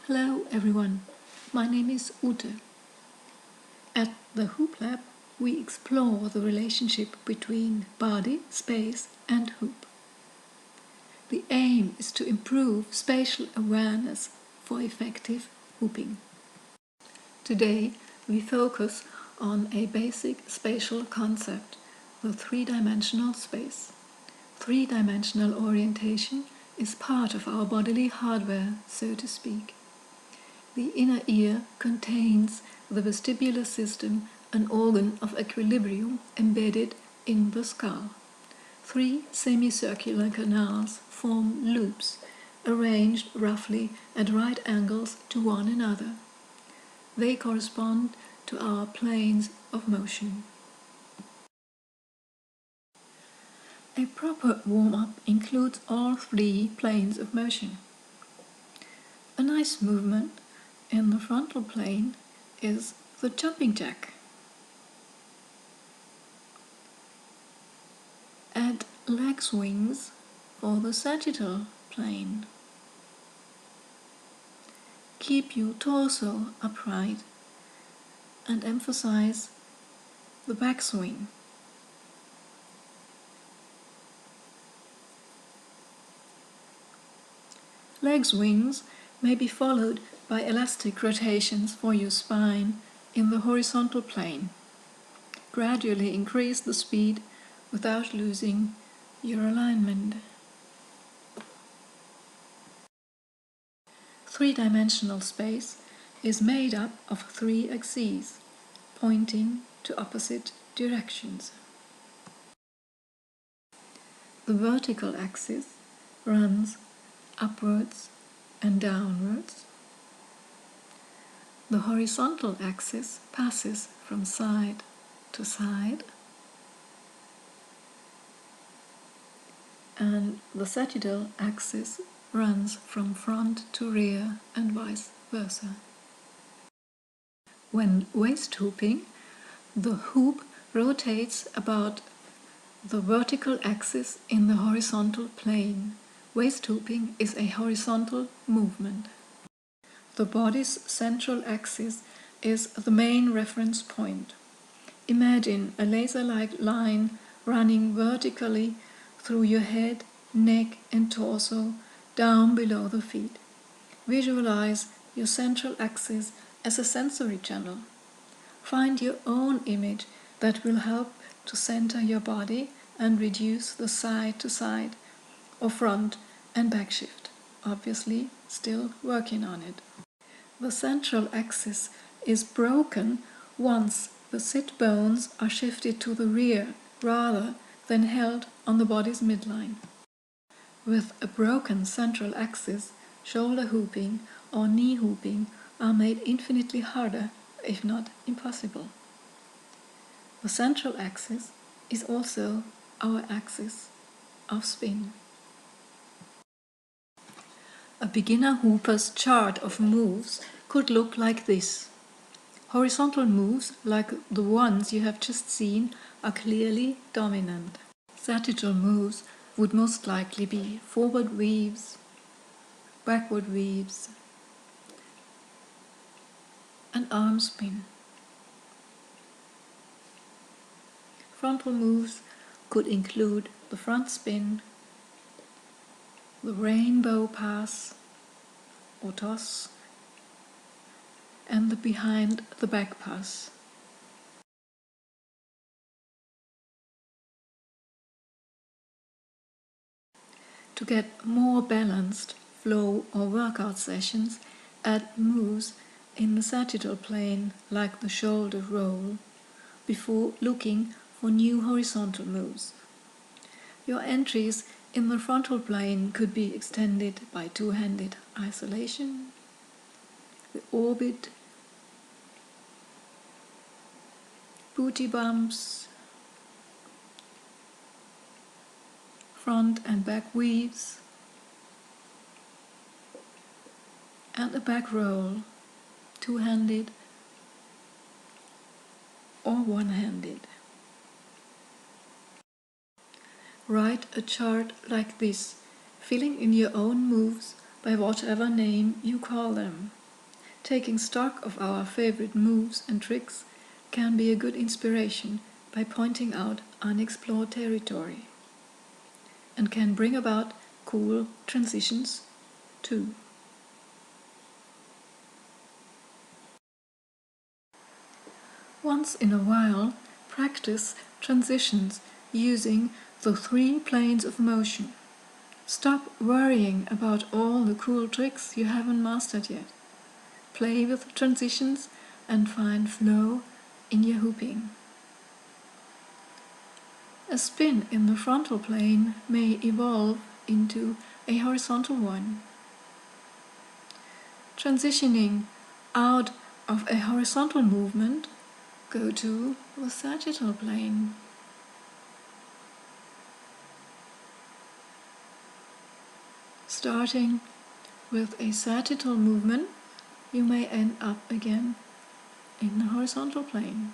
Hello everyone, my name is Ute. At the hoopLAB we explore the relationship between body, space and hoop. The aim is to improve spatial awareness for effective hooping. Today we focus on a basic spatial concept, the three-dimensional space. Three-dimensional orientation is part of our bodily hardware, so to speak. The inner ear contains the vestibular system, an organ of equilibrium embedded in the skull. Three semicircular canals form loops, arranged roughly at right angles to one another. They correspond to our planes of motion. A proper warm-up includes all three planes of motion. A nice movement in the frontal plane is the jumping jack. Add leg swings for the sagittal plane. Keep your torso upright and emphasize the backswing. Leg swings may be followed by elastic rotations for your spine in the horizontal plane. Gradually increase the speed without losing your alignment. Three-dimensional space is made up of three axes, pointing to opposite directions. The vertical axis runs upwards and downwards. The horizontal axis passes from side to side, and the sagittal axis runs from front to rear and vice versa. When waist hooping, the hoop rotates about the vertical axis in the horizontal plane. Waist hooping is a horizontal movement. The body's central axis is the main reference point. Imagine a laser-like line running vertically through your head, neck and torso down below the feet. Visualize your central axis as a sensory channel. Find your own image that will help to center your body and reduce the side-to-side or front and back shift. Obviously, still working on it. The central axis is broken once the sit bones are shifted to the rear rather than held on the body's midline. With a broken central axis, shoulder hooping or knee hooping are made infinitely harder, if not impossible. The central axis is also our axis of spin. A beginner hooper's chart of moves could look like this. Horizontal moves, like the ones you have just seen, are clearly dominant. Sagittal moves would most likely be forward weaves, backward weaves, and arm spin. Frontal moves could include the front spin, the rainbow pass or toss, and the behind the back pass. To get more balanced flow or workout sessions, add moves in the sagittal plane like the shoulder roll before looking for new horizontal moves. Your entries in the frontal plane could be extended by two-handed isolation, the orbit, booty bumps, front and back weaves, and a back roll, two-handed or one-handed. Write a chart like this, filling in your own moves by whatever name you call them. Taking stock of our favorite moves and tricks can be a good inspiration by pointing out unexplored territory, and can bring about cool transitions too. Once in a while, practice transitions using the 3 planes of motion. Stop worrying about all the cool tricks you haven't mastered yet. Play with transitions and find flow in your hooping. A spin in the frontal plane may evolve into a horizontal one. Transitioning out of a horizontal movement, go to the sagittal plane. Starting with a sagittal movement, you may end up again in the horizontal plane.